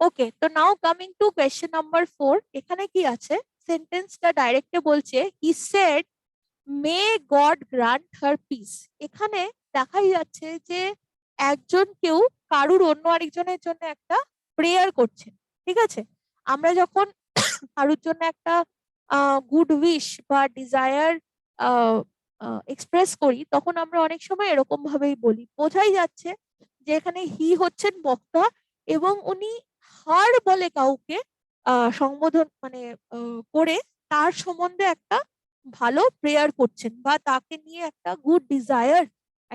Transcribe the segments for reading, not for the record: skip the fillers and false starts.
ওকে, তো নাও coming to question number 4। এখানে কি আছে, সেন্টেন্সটা ডাইরেক্টে বলছে he said May God grant her piece. এখানে দেখাই যাচ্ছে যে একজন কেউ কারুর অন্য আরেকজনের জন্য একটা প্রেয়ার করছেন। ঠিক আছে, আমরা যখন কারুর জন্য একটা গুড উইশ বা ডিজায়ার এক্সপ্রেস করি, তখন আমরা অনেক সময় এরকম ভাবেই বলি। বোঝাই যাচ্ছে যে এখানে হি হচ্ছেন বক্তা এবং উনি হার বলে কাউকে সম্বোধন মানে করে তার সম্বন্ধে একটা ভালো প্রেয়ার করছেন বা তাকে নিয়ে একটা গুড ডিজায়ার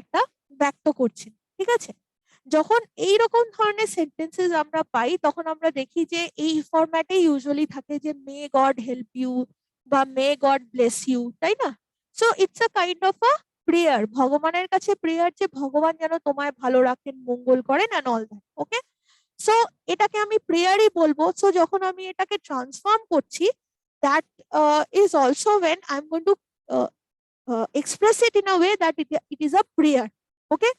একটা ব্যক্ত করছেন। ঠিক আছে, যখন এই রকম ধরনের সেন্টেন্সেস আমরা পাই তখন আমরা দেখি যে এই ফরম্যাটে ইউজুয়ালি থাকে যে মে গড হেল্প ইউ বা মে গড ব্লেস ইউ, তাই না? So it's a kind of a prayer, ভগবানের কাছে প্রেয়ার যে ভগবান যেন তোমায় ভালো রাখেন, মঙ্গল করেন and all that. Okay, so এটাকে আমি প্রেয়ারই বলবো। সো যখন আমি এটাকে ট্রান্সফর্ম করছি, that is also when I am going to express it in a way that it is a prayer. Okay,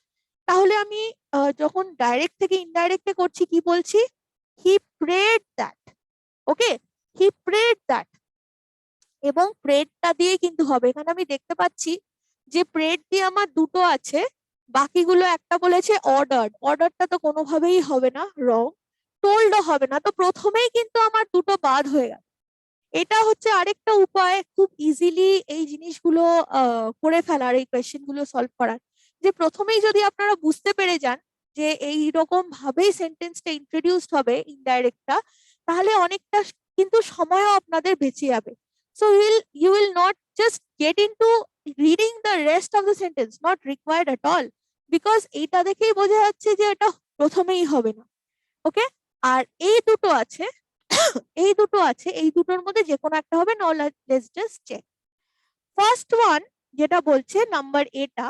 তাহলে আমি যখন ডাইরেক্ট থেকে ইনডাইরেক্টে করছি কি বলছি, he prayed that. Okay, he prayed that, এবং প্রেডটা দিয়ে কিন্তু হবে। এখানে আমি দেখতে পাচ্ছি যে প্রেড দিয়ে আমার দুটো আছে, বাকিগুলো একটা বলেছে অর্ডার। অর্ডারটা তো কোনোভাবেই হবে না, রং। টোল্ডও হবে না, তো প্রথমেই কিন্তু আমার দুটো বাদ হয়ে গেল। এটা হচ্ছে আরেকটা উপায় খুব ইজিলি এই জিনিসগুলো করে ফেলার, এই কোয়েশ্চেন গুলো সলভ করার, যে প্রথমেই যদি আপনারা বুঝতে পেরে যান যে এই রকম ভাবেই সেন্টেন্সটা ইন্ট্রোডিউসড হবে ইনডাইরেক্টটা, তাহলে অনেকটা কিন্তু সময়ও আপনাদের বেঁচে যাবে। So you will not just get into reading the rest of the sentence, not required at all, because এইটা দেখেই বোঝা যাচ্ছে যে এটা প্রথমেই হবে না। ওকে, আর এই দুটো আছে, এই দুটোর মধ্যে যে কোনো একটা হবে। Now let's just check. First one যেটা বলছে নাম্বার এটা,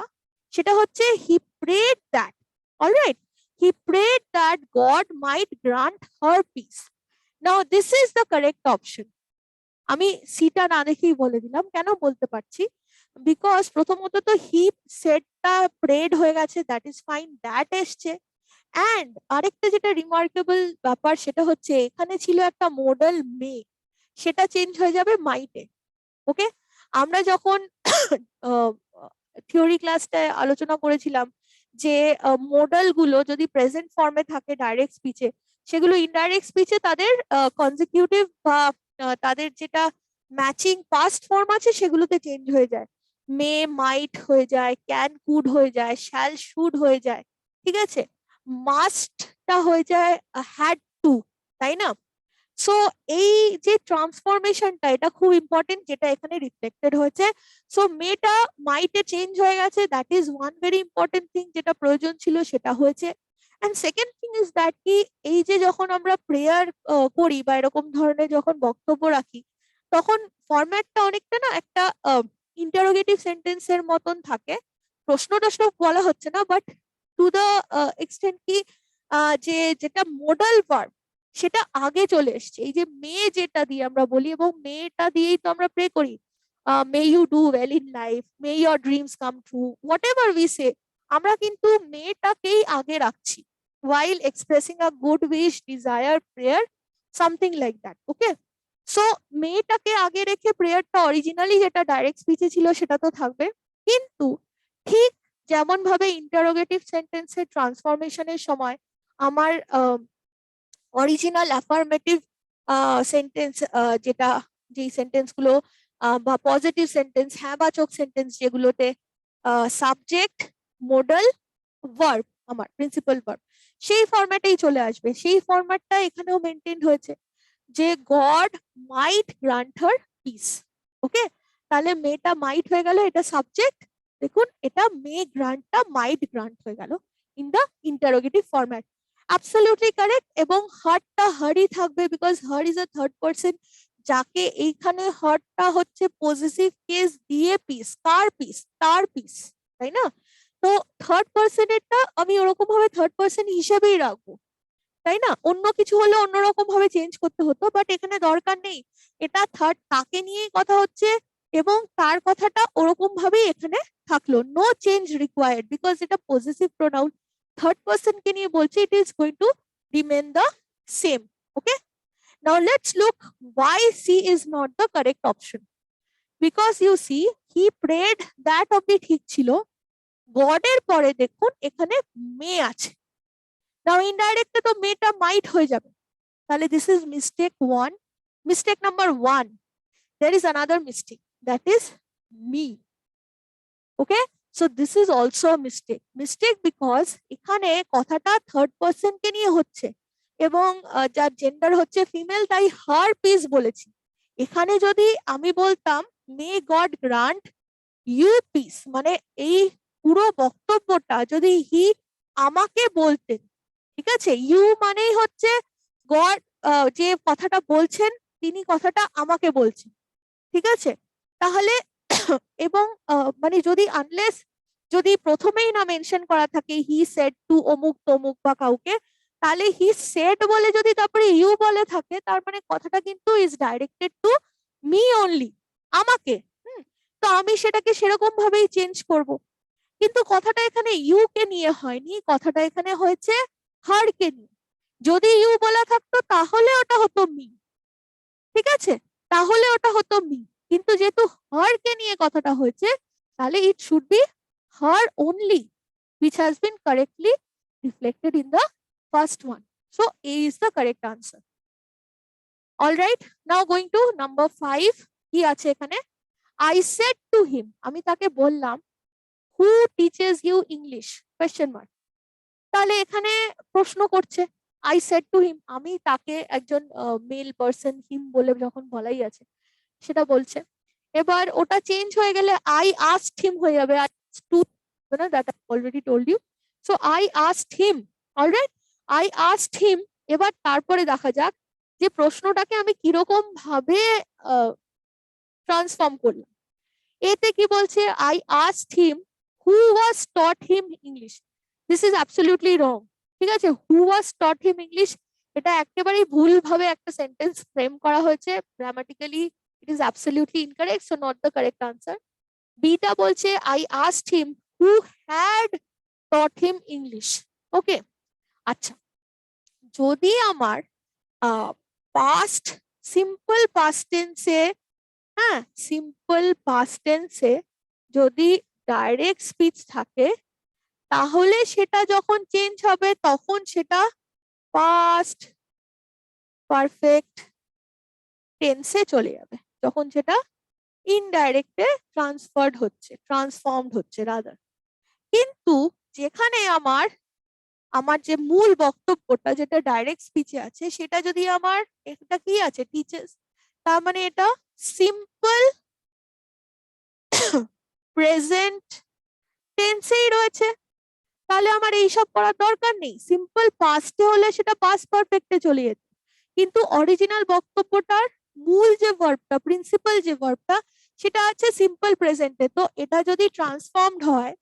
সেটা হচ্ছে he prayed that. Alright, he prayed that God might grant her peace. Now this is the correct option. আমি সিটা না দেখেই বলে দিলাম, কেন বলতে পারছি, বিকজ প্রথমত তো হি সেটটা প্রেড হয়ে গেছে, দ্যাট ইজ ফাইন, দ্যাট এসছে। অ্যান্ড আরেকটা যেটা রিমার্কেবল ব্যাপার সেটা হচ্ছে এখানে ছিল একটা মডেল মে, সেটা চেঞ্জ হয়ে যাবে মাইটে। ওকে, আমরা যখন থিওরি ক্লাসটায় আলোচনা করেছিলাম যে মডেল গুলো যদি প্রেজেন্ট ফর্মে থাকে ডাইরেক্ট স্পিচে, সেগুলো ইনডাইরেক্ট স্পিচে তাদের কনজিকিউটিভ বা তাদের যেটা ম্যাচিং পাস্ট ফর্ম আছে সেগুলোতে চেঞ্জ হয়ে যায়। মে মাইট হয়ে যায়, ক্যান কুড হয়ে যায়, শ্যাল শুড হয়ে যায়। ঠিক আছে, মাস্টটা হয়ে যায় হ্যাড টু, তাই না? সো এই যে ট্রান্সফরমেশনটা, এটা খুব ইম্পর্টেন্ট, যেটা এখানে রিফ্লেক্টেড হয়েছে। সো মেটা মাইটে চেঞ্জ হয়ে গেছে, that is one very important thing, যেটা প্রয়োজন ছিল সেটা হয়েছে। And second thing is that কি, এই যে যখন আমরা প্রেয়ার করি বা এরকম ধরনের যখন বক্তব্য রাখি, তখন ফরম্যাটটা অনেকটা না একটা ইন্টারোগেটিভ সেন্টেন্সের মতন থাকে। প্রশ্ন টশ্ন বলা হচ্ছে না, বাট টু দ্য এক্সটেন্ট কি যে যেটা মোডাল ভার্ব সেটা আগে চলে এসছে। এই যে মে যেটা দিয়ে আমরা বলি, এবং মেটা দিয়েই তো আমরা প্রে করি, may you do well in life, may your dreams come true, whatever we say, আমরা কিন্তু মেটাকেই আগে রাখছি while expressing a good wish, desire, prayer, something like that. Okay, so মেটাকে আগে রেখে প্রেয়ারটা অরিজিনালি যেটা ডাইরেক্ট স্পিচে ছিল সেটা তো থাকবে, কিন্তু ঠিক যেমন ভাবে ইন্টারোগেটিভ সেন্টেন্সের ট্রান্সফরমেশনের সময় আমার অরিজিনাল অ্যাফার্মেটিভ সেন্টেন্স, যেটা যেই সেন্টেন্স গুলো বা পজিটিভ সেন্টেন্স, হ্যাঁ বাচক সেন্টেন্স, যেগুলোতে সাবজেক্ট মডেল ভার্ব আমার প্রিন্সিপাল ভার্ব সেই ফরম্যাটেই চলে আসবে, সেই ফরম্যাটটা এখানেও মেনটেন হয়েছে, যে god might grant her piece. ওকে, তাহলে মেটা মাইট হয়ে গেল, এটা সাবজেক্ট। দেখুন, এটা মে গ্রান্টটা মাইট গ্রান্ট হয়ে গেল in the interrogative format. Absolutely correct. এবং হারটা হারই থাকবে, because her is a third person, যাকে এইখানে হারটা হচ্ছে পজিটিভ কেস দিয়ে পিস, কার পিস, তার পিস, তাই না? তো থার্ড পার্সনেরটা আমি ওরকম ভাবে থার্ড পার্সন হিসেবেই রাখবো, তাই না? অন্য কিছু হলে অন্যরকম ভাবে চেঞ্জ করতে হতো, বাট এখানে দরকার নেই। এটা থার্ড, তাকে নিয়েই কথা হচ্ছে এবং তার কথাটা ওরকম ভাবেই এখানে থাকলো, নো চেঞ্জ রিকোয়ার্ড, বিকজ এটা পজিটিভ প্রোনাউন, থার্ড পার্সন কে নিয়ে বলছে, it is going to remain the same. Okay, now let's look why C is not the correct option. Because you see, he prayed that অব্দি ঠিক ছিল, গডের পরে দেখুন এখানে মে আছে। নাও ইনডাইরেক্টে তো মেটা মাইট হয়ে যাবে, তাহলে this is mistake one. Mistake number one, there is another mistake, that is me. Okay, so this is also a mistake because এখানে কথাটা থার্ড পারসন কে নিয়ে হচ্ছে এবং যার জেন্ডার হচ্ছে ফিমেল, তাই হার পিস বলেছি। এখানে যদি আমি বলতাম may God grant you peace, মানে এই পুরো বক্তব্যটা যদি হি আমাকে বলতেন, ঠিক আছে, ইউ মানেই হচ্ছে গড, যে কথাটা বলছেন তিনি কথাটা আমাকে বলছেন, ঠিক আছে, তাহলে এবং মানে যদি আনলেস যদি প্রথমেই না মেনশন করা থাকে হি সেড টু অমুক তমুক বা কাউকে, তাহলে হি সেড বলে যদি তারপরে ইউ বলে থাকে, তার মানে কথাটা কিন্তু is directed to me only, আমাকে। তো আমি সেটাকে সেরকম ভাবেই চেঞ্জ করব, কিন্তু কথাটা এখানে ইউ কে নিয়ে হয়নি, কথাটা এখানে হয়েছে হার কে নিয়ে। যদি ইউ বলা থাকতো তাহলে ওটা হতো মি, ঠিক আছে, তাহলে ওটা হতো মি, কিন্তু যেহেতু হার কে নিয়ে কথাটা হয়েছে, তাহলে it should be her only, which has been correctly reflected in the first one. So A is the correct answer. All right, now going to number 5. কি আছে এখানে? I said to him, আমি তাকে বললাম, who teaches you English? Question mark. তাহলে এখানে প্রশ্ন করছে, I said to him, আমি তাকে, একজন মেল পারসন, হিম বলে যখন বলাই আছে সেটা বলছে। এবার ওটা চেঞ্জ হয়ে গেলে I asked him হয়ে যাবে, that I already told you. So I asked him, all right, I asked him. এবার তারপরে দেখা যাক যে প্রশ্নটাকে আমি কিরকম ভাবে ট্রান্সফর্ম করলাম। এতে কি বলছে, I asked him who was taught him English. This is absolutely wrong, ঠিক আছে, who was taught him English এটা একেবারেই ভুল ভাবে একটা সেন্টেন্স ফ্রেম করা হয়েছে, grammatically it is absolutely incorrect, so not the correct answer. Beta বলছে I asked him who had taught him English. ওকে, আচ্ছা, যদি আমার পাস্ট সিম্পল পাস্ট টেন্সে, হ্যাঁ সিম্পল পাস্ট টেন্সে যদি ডাইরেক্ট স্পিচ থাকে, তাহলে সেটা যখন চেঞ্জ হবে তখন সেটা পাস্ট পারফেক্ট টেন্সে চলে যাবে, যখন সেটা ইনডাইরেক্টে ট্রান্সফর্মড হচ্ছে রাদার। কিন্তু যেখানে আমার যে মূল বক্তব্যটা যেটা ডাইরেক্ট স্পিচে আছে, সেটা যদি আমার এটা কি আছে টিচার্স, তার মানে এটা সিম্পল প্রেজেন্ট টেন্সেই রয়েছে, তাহলে আমার এইসব করার দরকার নেই। সিম্পল পাস্টে হলে সেটা পাস্ট পারফেক্টে চলে যেত, কিন্তু অরিজিনাল বক্তব্যটার মূল যে ভার্বটা, প্রিন্সিপাল যে ভার্বটা, সেটা আছে সিম্পল প্রেজেন্টে। তো এটা যদি ট্রান্সফর্মড হয়,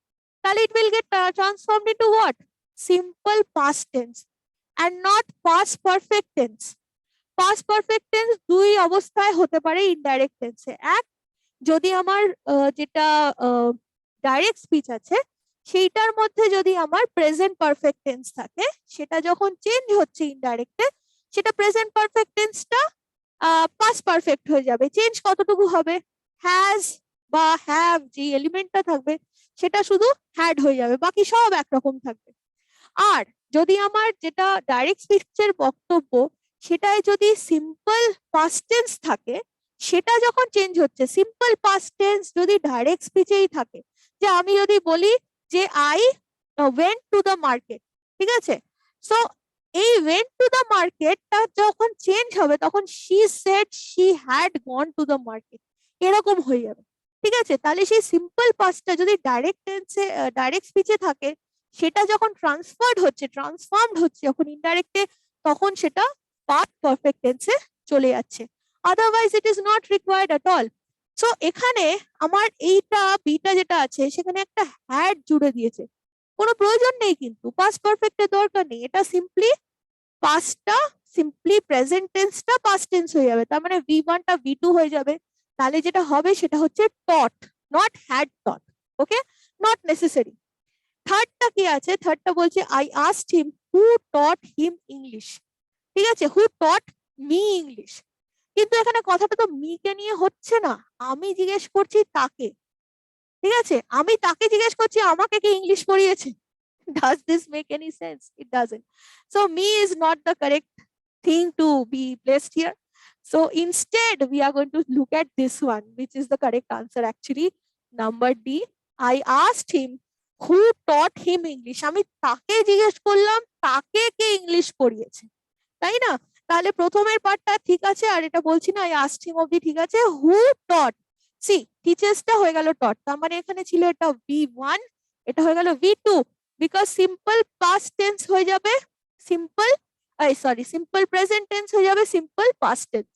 তাহলে it will get transformed into what, simple past tense and not past perfect tense. Past perfect tense দুই অবস্থায় হতে পারে ইনডাইরেক্ট টেন্সে। এক, যদি আমার যেটা ডাইরেক্ট স্পিচ আছে সেইটার মধ্যে যদি আমার প্রেজেন্ট পারফেক্ট টেন্স থাকে, সেটা যখন চেঞ্জ হচ্ছে ইনডাইরেক্টে, সেটা প্রেজেন্ট পারফেক্ট টেন্সটা পাস্ট পারফেক্ট হয়ে যাবে। চেঞ্জ কতটুকু হবে, হ্যাজ বা হ্যাভ যে এলিমেন্টটা থাকবে সেটা শুধু হ্যাড হয়ে যাবে, বাকি সব একরকম থাকবে। আর যদি আমার যেটা ডাইরেক্ট স্পিচের বক্তব্য, সেটাই যদি সিম্পল পাস্ট টেন্স থাকে, সেটা যখন চেঞ্জ হচ্ছে, সিম্পল পাস্ট টেন্স যদি ডাইরেক্ট স্পিচেই থাকে, যে আমি যদি বলি যে I went to the market, ঠিক আছে, সো এই ওয়েন্ট টু দ্য মার্কেটটা যখন চেঞ্জ হবে তখন she said she had gone to the market, এরকম হয়ে যাবে, ঠিক আছে। তাহলে সেই সিম্পল পাস্টটা যদি ডাইরেক্ট টেন্সে ডাইরেক্ট স্পিচে থাকে, সেটা যখন ট্রান্সফর্মড হচ্ছে যখন ইনডাইরেক্টে, তখন সেটা পাস্ট পারফেক্ট টেন্সে চলে যাচ্ছে, otherwise it is not required at all. So এখানে আমার এইটা বিটা যেটা আছে সেখানে একটা হ্যাড জুড়ে দিয়েছে, কোনো প্রয়োজন নেই, কিন্তু পাস্ট পারফেক্টের দরকার নেই, এটা সিম্পলি পাস্টটা সিম্পলি প্রেজেন্ট টেন্সটা পাস্ট টেন্স হয়ে যাবে, তার মানে V1টা V2 হয়ে যাবে। তাহলে যেটা হবে সেটা হচ্ছে taught, not had taught. Okay, not necessary. থার্ডটা কি আছে, থার্ডটা বলছে I asked him who taught him English. ঠিক আছে, হু টট মি ইংলিশ। কিন্তু এখানে কথাটা তো মি কে নিয়ে হচ্ছে না, আমি জিজ্ঞেস করছি তাকে। ঠিক আছে, আমি তাকে জিজ্ঞেস করছি আমাকে কে English পড়িয়েছে। Does this make any sense? It doesn't. So me is not the correct thing to be placed here. So instead we are going to look at this one, which is the correct answer actually, number D. I asked him who taught him English. আমি তাকে জিজ্ঞেস করলাম তাকে কে English পড়িয়েছে, তাই না? তাহলে প্রথমের পার্টটা ঠিক আছে, আর এটা বলছি না, I asked him অবধি ঠিক আছে। who taught, সি টিচার্সটা হয়ে গেল টট, তার মানে এখানে ছিল এটা V1, এটা হয়ে গেল V2, because simple past tense হয়ে যাবে সিম্পল, সিম্পল প্রেজেন্ট টেন্স হয়ে যাবে সিম্পল পাস্ট টেন্স।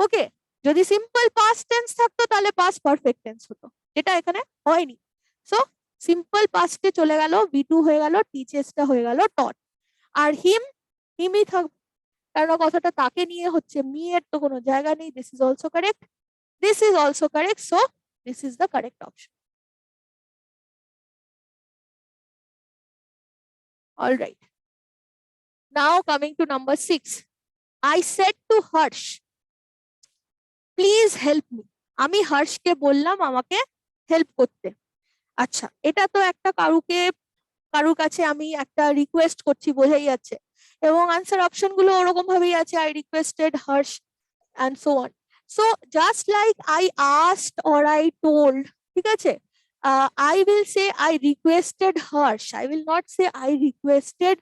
ওকে, যদি সিম্পল পাস্ট টেন্স থাকতো তাহলে পাস্ট পারফেক্ট টেন্স হতো, যেটা এখানে হয়নি। সো সিম্পল পাস্টে চলে গেল, V2 হয়ে গেল, টিচার্সটা হয়ে গেল টট। আর হিমই থাকবে, কারণ কথাটা তাকে নিয়ে হচ্ছে, মি এর তো কোনো জায়গা নেই। This is also correct, this is also correct, so this is the correct option. All right, now coming to number 6, I said to Harsh, please help me. আমি হর্ষকে বললাম আমাকে হেল্প করতে। আচ্ছা, এটা তো একটা কারুর কাছে আমি একটা রিকোয়েস্ট করছি, বোঝাই যাচ্ছে, এবং আনসার অপশন গুলো ওরকম ভাবেই আছে, I requested Harsh and so on. So just like I asked or I told, ঠিক আছে, I will say I requested Harsh. I will not say I requested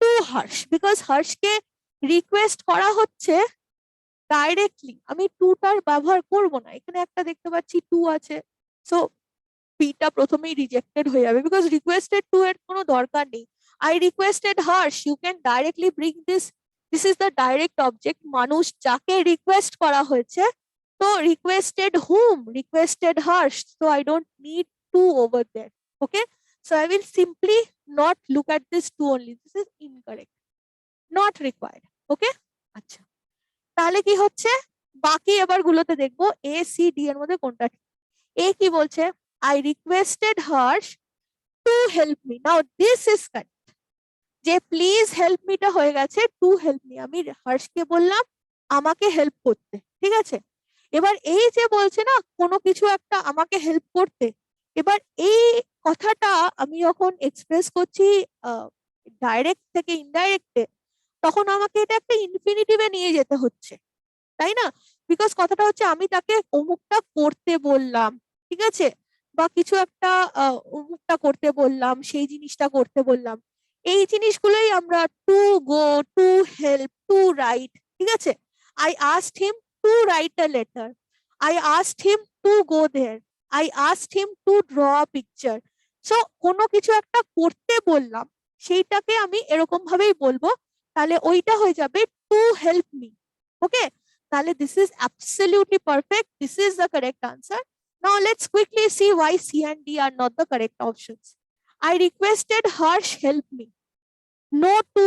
to Harsh, because হর্ষকে রিকোয়েস্ট করা হচ্ছে directly, আমি টুটার ব্যবহার করব না। এখানে একটা দেখতে পাচ্ছি টু আছে, সো পিটা প্রথমেই রিজেক্টেড হয়ে যাবে, বিকজ রিকোয়েস্টেড টু এর কোনো দরকার নেই। I requested Harsh, you can directly bring this, this is the direct object, মানুষ যাকে রিকোয়েস্ট করা হয়েছে। তো requested hmm, requested Harsh, so I don't need to over there. Okay, so I will simply not look at this two only, this is incorrect, not required. Okay, আচ্ছা, তাহলে কি হচ্ছে, বাকি এবার গুলোতে দেখবো এ সি ডি এর মধ্যে কোনটা ঠিক। এ কি বলছে, I requested Harsh to help me. Now this is correct. যে প্লিজ হেল্প মিটা হয়ে গেছে টু হেল্প মি, আমি হর্ষকে বললাম আমাকে হেল্প করতে। ঠিক আছে, এবার এই যে বলছে না কোনো কিছু একটা আমাকে হেল্প করতে, এবার এই কথাটা আমি যখন এক্সপ্রেস করছি ডাইরেক্ট থেকে ইনডাইরেক্টে, তখন আমাকে এটা একটা ইনফিনিটিভে নিয়ে যেতে হচ্ছে, তাই না? বিকজ কথাটা হচ্ছে আমি তাকে অমুকটা করতে বললাম, ঠিক আছে, বা কিছু একটা অমুকটা করতে বললাম, সেই জিনিসটা করতে বললাম, এই জিনিসগুলোই আমরা to go, to help, to write. ঠিক আছে, I asked him to write a letter, I asked him to go there, I asked him to draw a picture. So কোনো কিছু একটা করতে বললাম, সেইটাকে আমি এরকম ভাবেই বলবো, তাহলে ওইটা হয়ে যাবে টু হেল্প মি। ওকে, তাহলে this is absolutely perfect. This is the correct answer. Now let's quickly see why C and D are not the correct options. I requested Harsh help me. No to.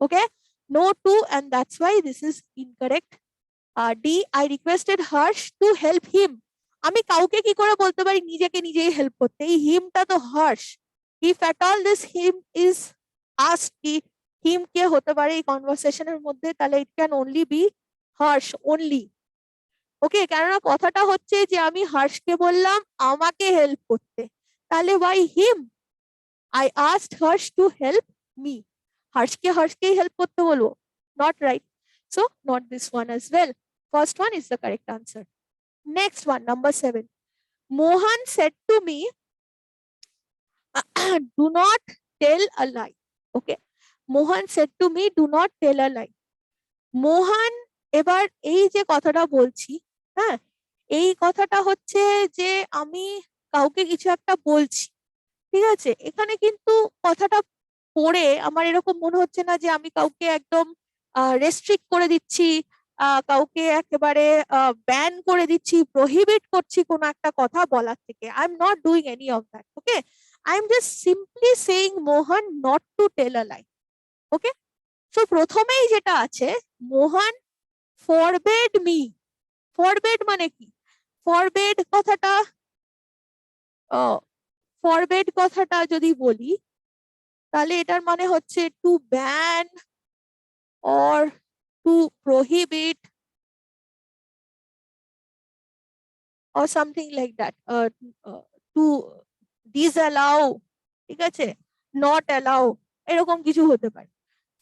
Okay, no to, and that's why this is incorrect. D, I requested Harsh to help him. আমি কাউকে কি করে বলতে পারি নিজেকে নিজেই help করতে, এই হিমটা তো Harsh. If at all this him is asked, কি হিম কে হতে পারে এই কনভারসেশনের মধ্যে, তাহলে it can only be Harsh only. Okay, কেননা কথাটা হচ্ছে যে আমি হর্ষকে বললাম আমাকে হেল্প করতে, তাহলে why him, I asked Harsh to help me, হর্ষকেই হেল্প করতে বলবো, not right. So not this one as well. First one is the correct answer. Next one, number 7. Mohan said to me, do not tell a lie. Okay, Mohan said to me, do not tell a lie. মোহন, এবার এই যে কথাটা বলছি, হ্যাঁ, এই কথাটা হচ্ছে যে আমি কাউকে কিছু একটা বলছি, ঠিক আছে, এখানে কিন্তু কথাটা পড়ে আমার এরকম মনে হচ্ছে না যে আমি কাউকে একদম রেস্ট্রিক্ট করে দিচ্ছি, কাউকে একেবারে ব্যান করে দিচ্ছি, প্রহিবিট করছি কোনো একটা কথা বলার থেকে। I am not doing any of that. Okay, I am just simply saying Mohan not to tell a lie. Okay, so প্রথমেই যেটা আছে, মোহন ফরবেড মি। ফরবেড মানে কি? ফরবেড কথাটা, ফরবেড কথাটা যদি বলি, তাহলে এটার মানে হচ্ছে to ban, or to prohibit or something like that, to disallow, ঠিক আছে, not allow, এরকম কিছু হতে পারে।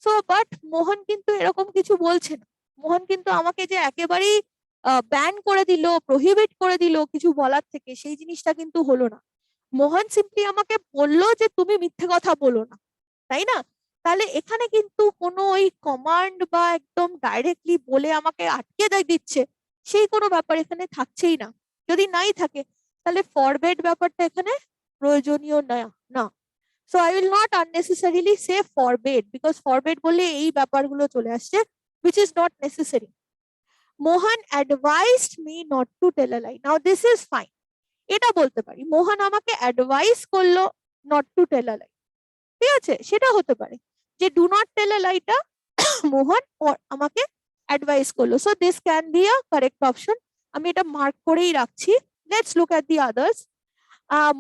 সো বাট মোহন কিন্তু এরকম কিছু বলছে না। মোহন কিন্তু আমাকে যে একেবারেই ব্যান করে দিল, প্রহিবিট করে দিল কিছু বলার থেকে, সেই জিনিসটা কিন্তু হলো না। মোহন সিম্পলি আমাকে বললো যে তুমি মিথ্যে কথা বলো না, তাই না? তাহলে এখানে কিন্তু কোনো ওই কমান্ড বা একদম ডাইরেক্টলি বলে আমাকে আটকে দিচ্ছে, সেই কোনো ব্যাপার এখানে থাকছেই না। যদি নাই থাকে তাহলে ফরবেড ব্যাপারটা এখানে প্রয়োজনীয় না না so I will not unnecessarily say forbade, because forbade বলে এই ব্যাপারগুলো চলে আসছে, which is not necessary. Mohan advised me not to tell a lie, now this is fine, এটা বলতে পারি মোহন আমাকে অ্যাডভাইস করলো not to tell a lie, ঠিক আছে, সেটা হতে পারে যে ডু নট টেল আ লাইটা মোহন আমাকে অ্যাডভাইস করলো। So this can be a correct option, আমি এটা মার্ক করেই রাখছি। Let's look at the others.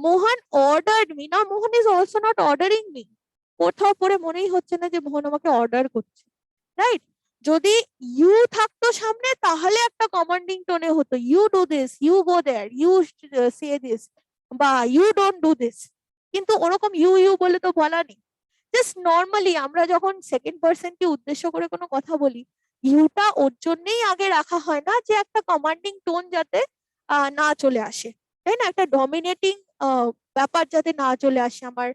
Mohan ordered me, না Mohan is also not ordering me, কোথাও পরে মনেই হচ্ছে না যে মোহন আমাকে অর্ডার করছে, রাইট? যদি ইউ থাকতো সামনে তাহলে একটা কমান্ডিং টোনে হতো, you do this, you go there, you say this, বা ইউ ডোন্ট ডু দিস, কিন্তু ওরকম ইউ ইউ বলে তো বলা নেই। জাস্ট নর্মালি আমরা যখন সেকেন্ড পার্সন কে উদ্দেশ্য করে কোনো কথা বলি, ইউটা ওর জন্যই আগে রাখা হয় না যে একটা কমান্ডিং টোন যাতে না চলে আসে, তাই না, একটা ডমিনেটিং ব্যাপার যাতে না চলে আসে আমার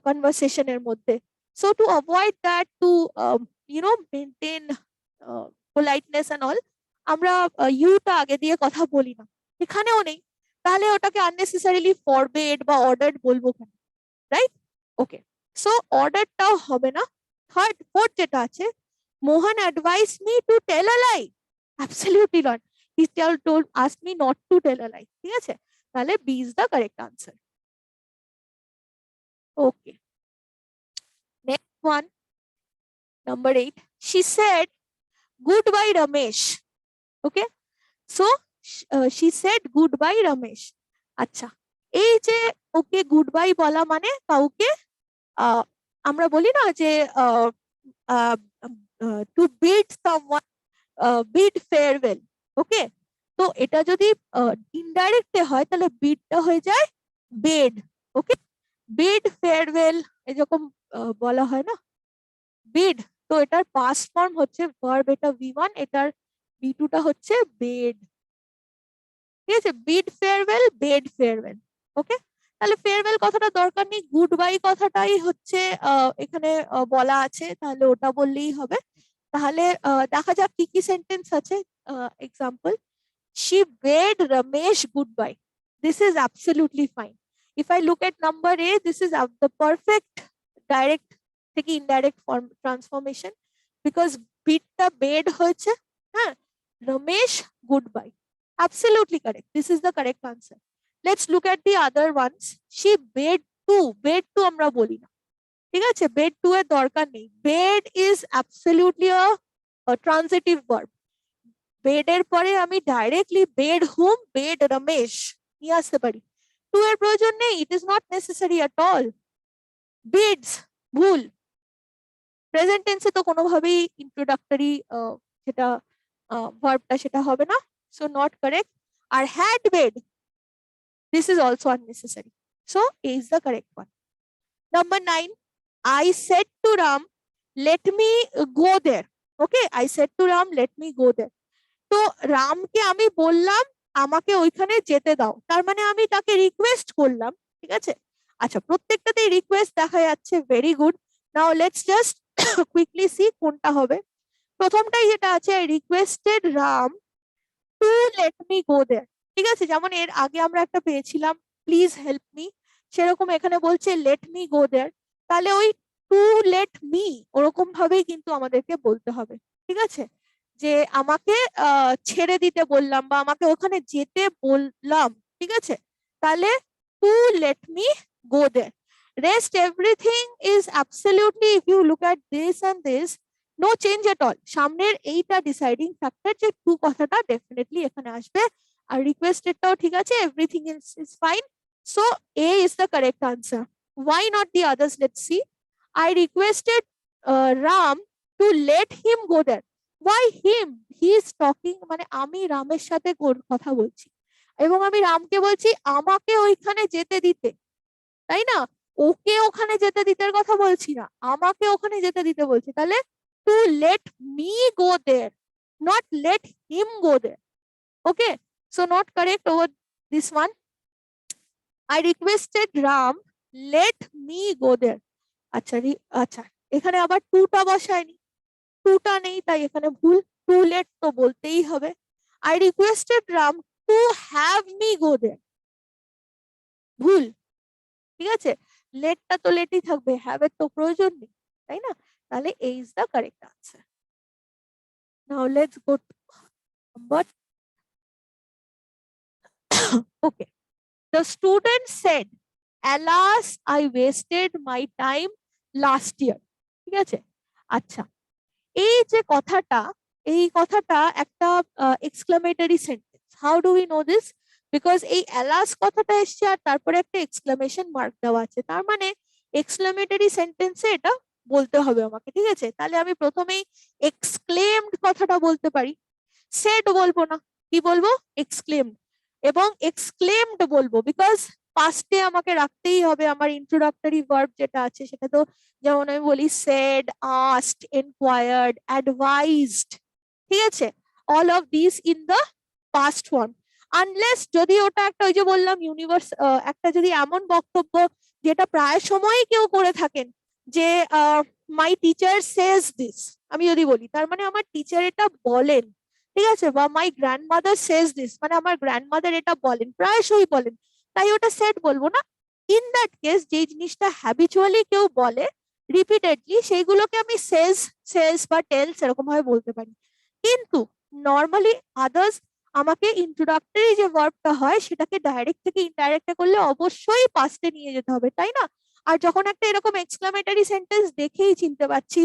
কনভারসেশনের মধ্যে। So to avoid that, to maintain politeness and all, আমরা ইউটা আগে দিয়ে কথা বলি না, এখানেও নেই, তাহলে ওটাকে আননেসেসারিলি ফরবেড বা অর্ডার্ড বলবো কেন, রাইট? ওকে, সো অর্ডারটাও হবে না। ফোর্থ যেটা আছে, Mohan advise me to tell a lie, absolutely not, he told ask me not to tell a lie, ঠিক আছে, তাহলে B is the correct answer. Okay, next one, number 8, she said goodbye Ramesh. Okay, so she said goodbye Ramesh. আচ্ছা, এই যে okay good bye বলা মানে কাউকে আমরা বলি না যে টু বিড সামওয়ান, বিড ফেয়ারওয়েল, ওকে, তো এটা যদি ইনডাইরেক্টে হয় তাহলে বিডটা হয়ে যায় বেড, ওকে, বিড ফেয়ারওয়েল এরকম বলা হয় না, বিড, তো এটার পাস্ট ফর্ম হচ্ছে ভার্ব, এটা V1, এটার V2টা হচ্ছে বেড, ঠিক আছে, বিড ফেয়ারওয়েল, বেড ফেয়ারওয়েল, ওকে, তাহলে ফেয়ারওয়েল কথাটা দরকার নেই, গুড বাই কথাটাই হচ্ছে এখানে বলা আছে, তাহলে ওটা বললেই হবে। তাহলে দেখা যাক কি কি সেন্টেন্স আছে। Example, she bade Ramesh goodbye. This is absolutely fine. If I look at number A, this is the perfect direct থেকে indirect form transformation, because bidটা bade হয়েছে, হ্যাঁ, Ramesh goodbye, absolutely correct, this is the correct answer. Let's look at the other ones. She bade to, bade to আমরা বলি না, ঠিক আছে, bed to এর দরকার নেই, bed is absolutely a transitive verb, bade এর পরে আমি directly bade hmm, bade Ramesh নিয়ে আসতে পারি, টু এর প্রয়োজন নেই, it is not necessary at all. Bids ভুল, প্রেজেন্ট টেন্সে তো কোনোভাবেই ইন্ট্রোডাক্টরি যেটা ভার্বটা সেটা হবে না, সো নট কারেক্ট। আর had bade, this is also unnecessary, so A is the correct one. Number 9, I said to Ram, let me go there. Okay, I said to Ram, let me go there. তো রামকে আমি বললাম আমাকে ওইখানে যেতে দাও, তার মানে আমি তাকে রিকোয়েস্ট করলাম, ঠিক আছে। আচ্ছা, প্রত্যেকটাতেই রিকোয়েস্ট দেখা যাচ্ছে, very good. Now let's just quickly see কোনটা হবে। প্রথমটাই যেটা আছে, requested Ram to let me go there, ঠিক আছে, যেমন এর আগে আমরা একটা পেয়েছিলাম প্লিজ হেল্প মি, সেরকম এখানে বলছে লেট মি গো দেয়ার, তাহলে ওই টু লেট মি ওরকম ভাবেই কিন্তু আমাদেরকে বলতে হবে, ঠিক আছে, যে আমাকে ছেড়ে দিতে বললাম বা আমাকে ওখানে যেতে বললাম, ঠিক আছে, তাহলে to let me go there. Rest everything is absolutely, if you look at this and this, no change at all, সামনের এইটা ডিসাইডিং ফ্যাক্টর যে টু কথাটা ডেফিনেটলি এখানে আসবে, আর রিকোয়েস্টেডটাও ঠিক আছে, everything is fine, so A is the correct answer. Why not the others? Let's see. I requested Ram to let him go there. Why him? He is talking, মানে আমি রামের সাথে কথা বলছি এবং আমি রামকে বলছি আমাকে ওইখানে যেতে দিতে, তাই না? ওকে ওখানে যেতে দিতে কথা বলছি না, আমাকে ওখানে যেতে দিতে বলছি। তাহলে to let me go there, not let him go there. Okay, so not correct over this one. I requested Ram, let me go there. আচ্ছা আচ্ছা, এখানে আবার টুটা বসায়নি, টুটা নেই, তাই এখানে ভুল। টু লেট তো বলতেই হবে। I requested Ram to have me go there, ভুল। ঠিক আছে, লেটটা তো লেটই থাকবে, হ্যাভ এর তো প্রয়োজন নেই, তাই না? তাহলে এই is the correct answer. Now let's go to number okay. The student said, alas, I wasted my time last year. ঠিক আছে, আচ্ছা, এই যে কথাটা, এই কথাটা একটা exclamatory sentence. How do we know this? Because এই অ্যালাস কথাটা এসছে আর তারপরে একটা এক্সক্লামেশন মার্ক দেওয়া আছে, তার মানে এক্সক্লামেটরি সেন্টেন্সে এটা বলতে হবে আমাকে। ঠিক আছে, তাহলে আমি প্রথমেই এক্সক্লেমড কথাটা বলতে পারি, সেড বলবো না, কি বলবো? এক্সক্লেমড। এবং এক্সক্লেমড বলবো বিকজ পাস্টে আমাকে রাখতেই হবে, আমার ইন্ট্রোডাক্টরি ভার্ব যেটা আছে সেটা তো, যেমন আমি বলি সেড, আস্কড, এনকোয়ার্ড, অ্যাডভাইজড। ঠিক আছে, all of this in the past form. Unless যদি ওটা একটা, ওই যে বললাম ইউনিভার্স, একটা যদি এমন বক্তব্য যেটা প্রায় সময়ই কেউ করে থাকেন, যে মাই টিচার সেজ দিস, আমি যদি বলি তার মানে আমার টিচার এটা বলেন। ঠিক আছে, বা মাই গ্র্যান্ডমাদার সেজ দিস, মানে আমার গ্র্যান্ডমাদার এটা বলেন, প্রায়শই বলেন, তাই ওটা সেড বলবো না। ইন দ্যাট কেস যে জিনিসটা হ্যাবিচুয়ালি কেউ বলে রিপিটেডলি, সেইগুলোকে আমি সেজ, সেজ বা টেলস এরকম ভাবে বলতে পারি। কিন্তু নর্মালি আদার্স আমাকে ইন্ট্রোডাক্টরি যে ভার্বটা হয় সেটাকে ডাইরেক্ট থেকে ইনডাইরেক্টে করলে অবশ্যই পাস্টে নিয়ে যেতে হবে, তাই না? আর যখন একটা এরকম এক্সক্লামেটরি সেন্টেন্স দেখেই চিনতে পারছি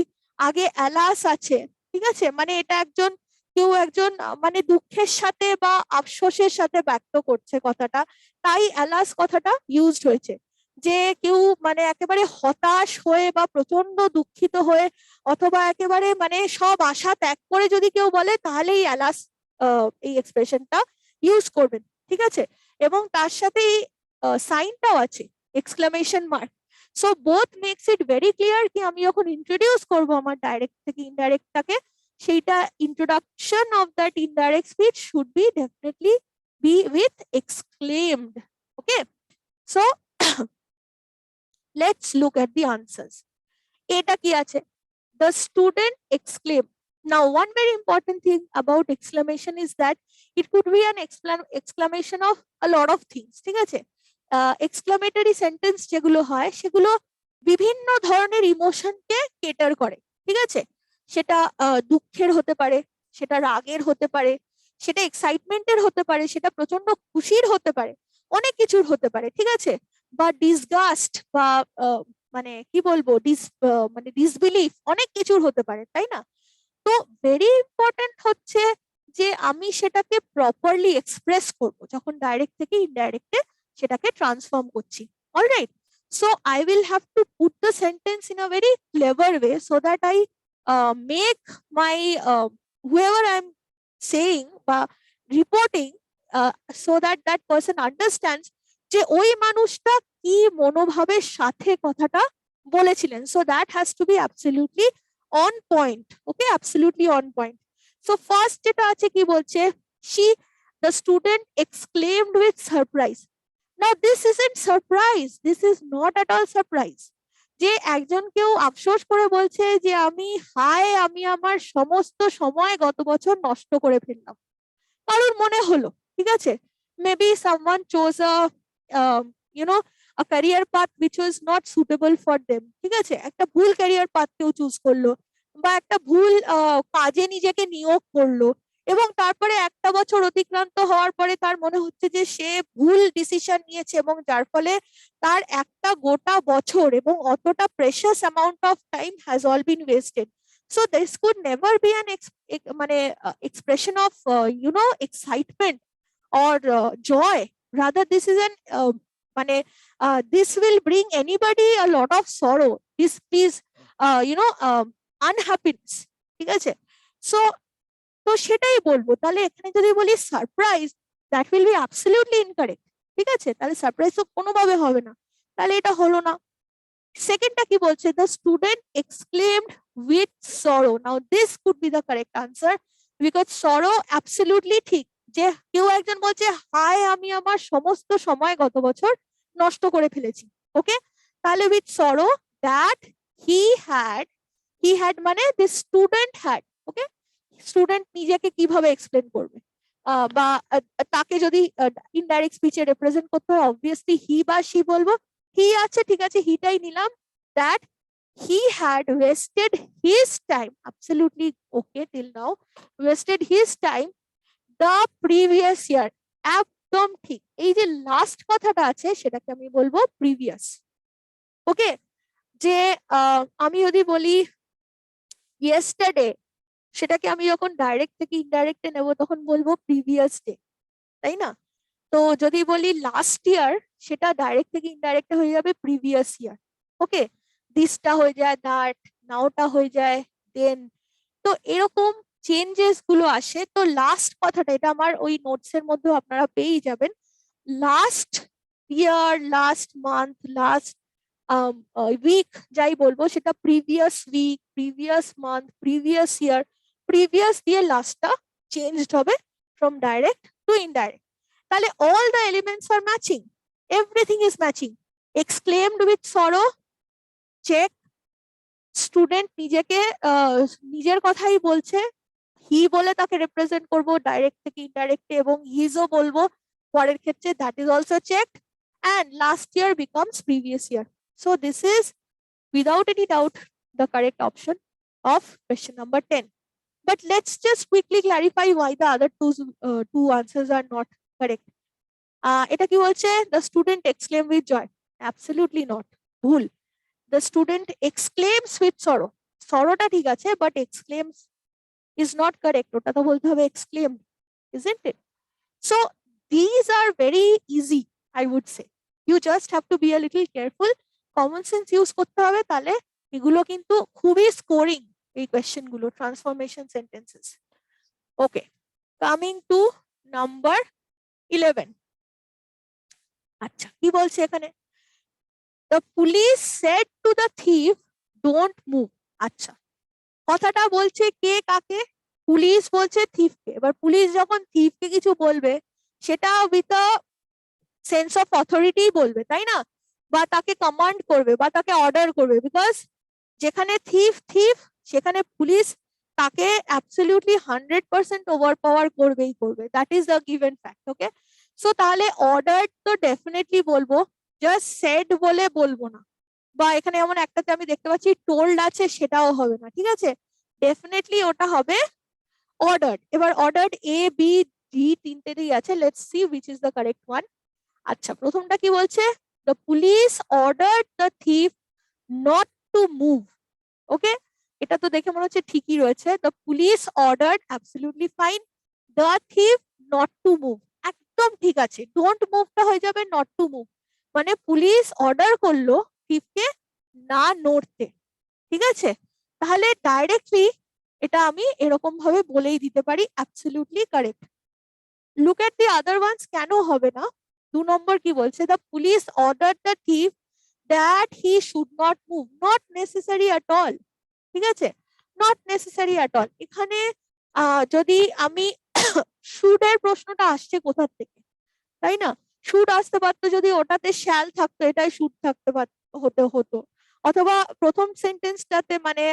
আগে অ্যালাস আছে, ঠিক আছে, মানে এটা একজন, কেউ একজন মানে দুঃখের সাথে বা আফসোসের সাথে ব্যক্ত করছে কথাটা, তাই অ্যালাস কথাটা ইউজড হয়েছে। যে কেউ মানে একেবারে হতাশ হয়ে বা প্রচন্ড দুঃখিত হয়ে অথবা একেবারে মানে সব আশা ত্যাগ করে যদি কেউ বলে, তাহলেই অ্যালাস এই এক্সপ্রেশনটা ইউজ করবেন। ঠিক আছে, এবং তার সাথে সাইনটাও আছে, exclamation mark. So both makes it very clear কি আমি যখন ইন্ট্রোডিউস করব আমার ডাইরেক্ট থেকে ইনডাইরেক্টটাকে, সেইটা introduction of that indirect speech should be definitely be with exclaimed. Okay, so let's look at the answers. Eta ki ache? The student exclaimed. Now one very important thing about exclamation is that it could be an exclamation of a lot of things. ঠিক আছে, exclamatory sentence যেগুলো হয় সেগুলো বিভিন্ন ধরনের ইমোশনকে cater করে। ঠিক আছে, সেটা দুঃখের হতে পারে, সেটা রাগের হতে পারে, সেটা এক্সাইটমেন্টের হতে পারে, সেটা প্রচন্ড খুশির হতে পারে, অনেক কিছুর হতে পারে। ঠিক আছে, বা ডিসগাস্ট বা মানে কি বলবো, মানে ডিসবিলিফ, অনেক কিছুর হতে পারে, তাই না? তো ভেরি ইম্পর্টেন্ট হচ্ছে যে আমি সেটাকে প্রপারলি এক্সপ্রেস করব যখন ডাইরেক্ট থেকে ইনডাইরেক্টে সেটাকে ট্রান্সফর্ম করছি। Alright, so I will have to put the sentence in a very clever way so that I make my whoever I'm saying বা reporting so that that person understands যে ওই মানুষটা কি মনোভাবের সাথে কথাটা বলেছিলেন। So that has to be absolutely on point. Okay, absolutely on point. So first যেটা আছে কি বলছে, the student exclaimed with surprise. Now this isn't surprise, this is not at all surprise. যে একজন কেউ আফসোস করে বলছে যে আমি আমার সমস্ত সময় গত বছর নষ্ট করে ফেললাম, কারোর মনে হলো, ঠিক আছে, maybe someone chose you know a career path which was not suitable for them. ঠিক আছে, একটা ভুল ক্যারিয়ার পাথ কেউ চুজ করলো বা একটা ভুল কাজে নিজেকে নিয়োগ করলো, এবং তারপরে একটা বছর অতিক্রান্ত হওয়ার পরে তার মনে হচ্ছে যে সে ভুল ডিসিশন নিয়েছে এবং যার ফলে তার একটা গোটা বছর এবং অতটা precious amount of time has all been wasted. So this could never be an expression of excitement or joy. Rather this is an this will bring anybody a lot of sorrow, displease, unhappiness, ঠিক আছে? So তো সেটাই বলবো। তাহলে এখানে যদি বলি surprise, that will be absolutely incorrect, ঠিক আছে? তাহলে সারপ্রাইজ তো কোনোভাবে হবে না, তাহলে এটা হলো না। সেকেন্ডটা কি বলছে, দ্য স্টুডেন্ট এক্সক্লেমড উইথ সরো। নাও this could be the correct answer, because সরো অ্যাবসলিউটলি ঠিক, যে কেউ একজন বলছে হায় আমি আমার সমস্ত সময় গত বছর নষ্ট করে ফেলেছি, ওকে? তাহলে with sorrow that he had, he had মানে this student had, okay? Student নিজেকে কিভাবে এক্সপ্লেন করবে, বা তাকে যদি ইনডাইরেক্ট স্পিচে রিপ্রেজেন্ট করতে হয়, অবভিয়াসলি হি বা শি বলবো। হি আছে, ঠিক আছে, হিটাই নিলাম। That he had wasted his time, absolutely okay till now, wasted his time the previous year, একদম ঠিক। এই যে লাস্ট কথাটা আছে সেটাকে আমি বলবো প্রিভিয়াস, ওকে? যে আমি যদি বলি ইয়েস্টারডে, সেটাকে আমি যখন ডাইরেক্ট থেকে ইনডাইরেক্টে নেব তখন বলবো প্রিভিয়াস ডে, তাই না? তো যদি বলি লাস্ট ইয়ার, সেটা ডাইরেক্ট থেকে ইনডাইরেক্ট হয়ে যাবে প্রিভিয়াস ইয়ার, ওকে? দিসটা হয়ে যায় দ্যাট, নাওটা হয়ে যায় দেন। তো এরকম চেঞ্জেস গুলো আসে। তো লাস্ট কথাটা, এটা আমার ওই নোটস এর মধ্যে আপনারা পেয়ে যাবেন। Last year, last month, last week, যাই বলবো সেটা previous week, previous month, previous year, previous দিয়ে লাস্টটা চেঞ্জড হবে ফ্রম ডাইরেক্ট টু ইনডাইরেক্ট। তাহলে all the elements are matching, everything is matching. Exclaimed with sorrow, check. Student নিজেকে নিজের কথাই বলছে, হি বলে তাকে রিপ্রেজেন্ট করব ডাইরেক্ট থেকে ইনডাইরেক্টে, এবং হিজও বলবো পরের ক্ষেত্রে, that is also checked. and last year becomes previous year. So this is without any doubt the correct option of question number 10. But let's just quickly clarify why the other two answers are not correct. এটা কি বলছে, the student exclaimed with joy, absolutely not, ভুল। the student exclaims with sorrow, sorrowটা ঠিক আছে, but exclaims is not correct, ওটা তো বলতে হবে exclaimed, isn't it? So these are very easy, I would say. You just have to be a little careful, common sense use করতে হবে, তাহলে এগুলো কিন্তু খুবই স্কোরিং এই কোয়েশ্চেন গুলো, transformation sentences. Okay, coming to number 11। আচ্ছা, কি বলছে এখানে, the police said to the thief don't move. আচ্ছা, কথাটা বলছে কে কাকে, পুলিশ বলছে থিফকে। এবার পুলিশ যখন থিফকে কিছু বলবে, সেটা with a sense of authority বলবে, তাই না? বা তাকে কমান্ড করবে বা তাকে অর্ডার করবে, বিকজ যেখানে থিফ থিফ, সেখানে পুলিশ তাকে অ্যাবসলিউটলি 100% ওভার পাওয়ার করবেই করবে, that is the given fact, okay? So তাহলে অর্ডার তো ডেফিনেটলি বলবো, জাস্ট সেড বলে বলবো না। বা এখানে এমন একটাতে আমি দেখতে পাচ্ছি টোল্ড আছে, সেটাও হবে না, ঠিক আছে? ডেফিনেটলি ওটা হবে অর্ডার্ড। এবার অর্ডার্ড এ বি ডি তিনটেতেই আছে, let's see which is the correct one. আচ্ছা, প্রথমটা কি বলছে, the police ordered the thief not to move, okay? এটা তো দেখে মনে হচ্ছে ঠিকই রয়েছে, the police ordered, absolutely fine. The thief not to move, একদম ঠিক আছে। ডোন্ট মুভটা হয়ে যাবে নট টু মুভ, মানে পুলিশ অর্ডার করলো থিফকে না নড়তে, ঠিক আছে? তাহলে ডাইরেক্টলি এটা আমি এরকম ভাবে বলেই দিতে পারি, absolutely correct. Look at the other ones, কেন হবে না? 2 নম্বর কি বলছে, the police order the thief that he should not move, not necessary at all, ঠিক আছে? Not necessary at all. এখানে যদি আমি শুডের প্রশ্নটা আসছে কোথা থেকে, তাই না? শুড আসতে পারতো, যদি ওটাতে শ্যাল থাকতো এটাই শুড থাকতে হতে হতো, অথবা প্রথম সেন্টেন্সটাতে মানে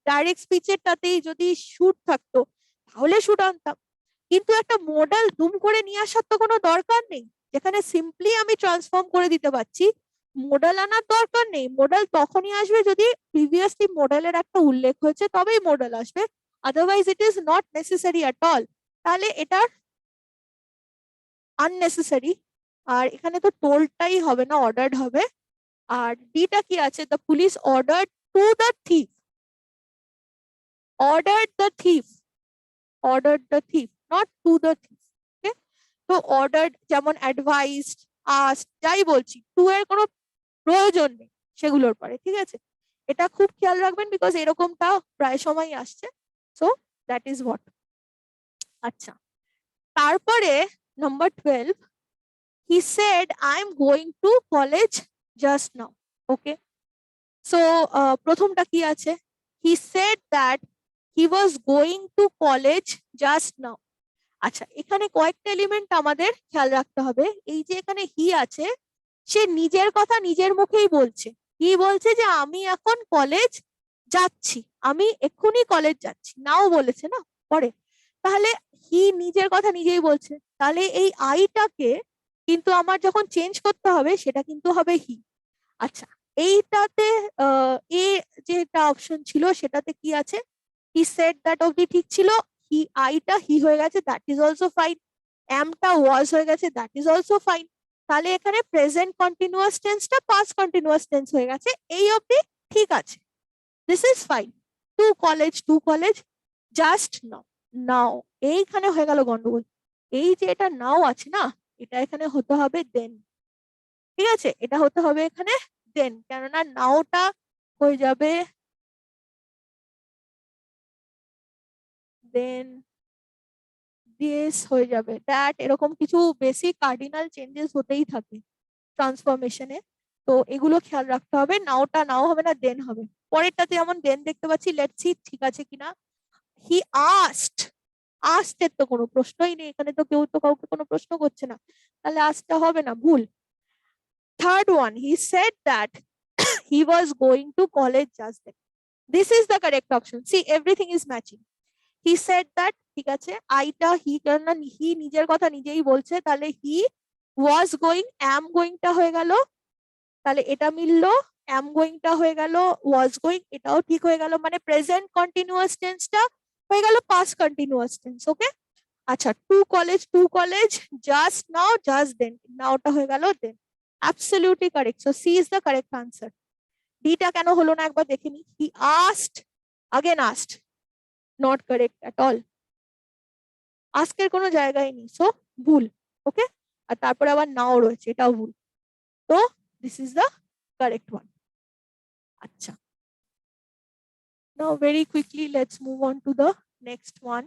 ডাইরেক্ট স্পিচেরটাতেই যদি শুড থাকতো তাহলে শুড আনতাম। কিন্তু একটা মডেল দুম করে নিয়ে আসার তো কোনো দরকার নেই, যেখানে সিম্পলি আমি ট্রান্সফর্ম করে দিতে পারছি। মডেল আনার দরকার নেই, মডেল তখনই আসবে যদি প্রিভিয়াসলি মডেলের একটা উল্লেখ হয়েছে, তবেই মডেল আসবে, otherwise it is not necessary at all. তাহলে এটা আননেসেসারি। আর এখানে তো টোল্ডটাই হবে না, অর্ডার্ড হবে। আর ডিটা কি আছে, the police ordered to the thief, ordered the thief, ordered the thief, not to the thief, okay? তো অর্ডার্ড যেমন অ্যাডভাইসড, আস্কড, যাই বলছি, টু এর কোনো প্রয়োজন নেই সেগুলোর পরে, ঠিক আছে? এটা খুব খেয়াল রাখবেন বিকজ এরকমটা প্রায় সময় আসছে। So that is what. আচ্ছা, তারপরে number 12, he said I'm going to college just now. Okay, so প্রথমটা কি আছে? he said that he was going to college just now. আচ্ছা, এখানে কয়েকটা এলিমেন্ট আমাদের খেয়াল রাখতে হবে। এই যে এখানে হি আছে, সে নিজের কথা নিজের মুখেই বলছে। হি বলছে যে আমি এখন কলেজ যাচ্ছি, আমি এক্ষুনি কলেজ যাচ্ছি, নাও বলেছে না পরে। তাহলে হি নিজের কথা নিজেই বলছে, তাহলে এই আইটাকে কিন্তু আমার যখন চেঞ্জ করতে হবে সেটা কিন্তু হবে হি। আচ্ছা, এইটাতে এ যেটা অপশন ছিল সেটাতে কি আছে? হি সেড দ্যাট অবধি ঠিক ছিল, হি আইটা হি হয়ে গেছে, দ্যাট ইজ অলসো ফাইন। এমটা ওয়াজ হয়ে গেছে, দ্যাট ইজ অলসো ফাইন। তাহলে এখানে প্রেজেন্ট কন্টিনিউয়াস টেন্সটা পাস্ট কন্টিনিউয়াস টেন্স হয়ে গেছে, এই অবধি ঠিক আছে, this is fine. To college just now, now এইখানে হয়ে গেল গন্ডগোল। এই যে এটা নাও আছে না, এটা এখানে হতে হবে দেন। ঠিক আছে, এটা হতে হবে এখানে দেন, কেননা নাওটা হয়ে যাবে দেন, দিস হয়ে যাবে দ্যাট, এরকম কিছু বেসিক কার্ডিনাল চেঞ্জেস হতেই থাকে ট্রান্সফরমেশনে। তো এগুলো খেয়াল রাখতে হবে, নাওটা নাও হবে না, দেন হবে। পরেরটাতে যেমন দেন দেখতে পাচ্ছি, লেটস সি ঠিক আছে কিনা। হি আস্ট, আস্টের তো কোনো প্রশ্নই নেই, এখানে তো কেউ তো কাউকে কোনো প্রশ্ন করছে না, তাহলে আস্টটা হবে না, ভুল। Third one, he said that he was going to college just then, this is the correct option. See everything is matching. He said that, ঠিক আছে, আইটা হি, কেননা হি নিজের কথা নিজেই বলছে, তাহলে হি ওয়াজ গোয়িং, অ্যাম গোয়িংটা হয়ে গেল, তাহলে এটা মিললো। অ্যাম গোয়িংটা হয়ে গেল, ওয়াজ গোয়িং এটাও ঠিক হয়ে গেল, মানে প্রেজেন্ট কন্টিনিউয়াস টেন্সটা হয়ে গেল পাস্ট কন্টিনিউয়াস টেন্স। ওকে, আচ্ছা, to college just now, just then, নাওটা হয়ে গেল then, absolutely correct. So C is the correct answer. ডিটা কেন হলো না একবার দেখে নি। He asked, again asked, not correct at all, আস্কের কোনো জায়গায় নেই, সো ভুল। ওকে, আর তারপরে আবার নাও রয়েছে, এটাও ভুল। তো this is the correct one. আচ্ছা, now very quickly let's move on to the next one.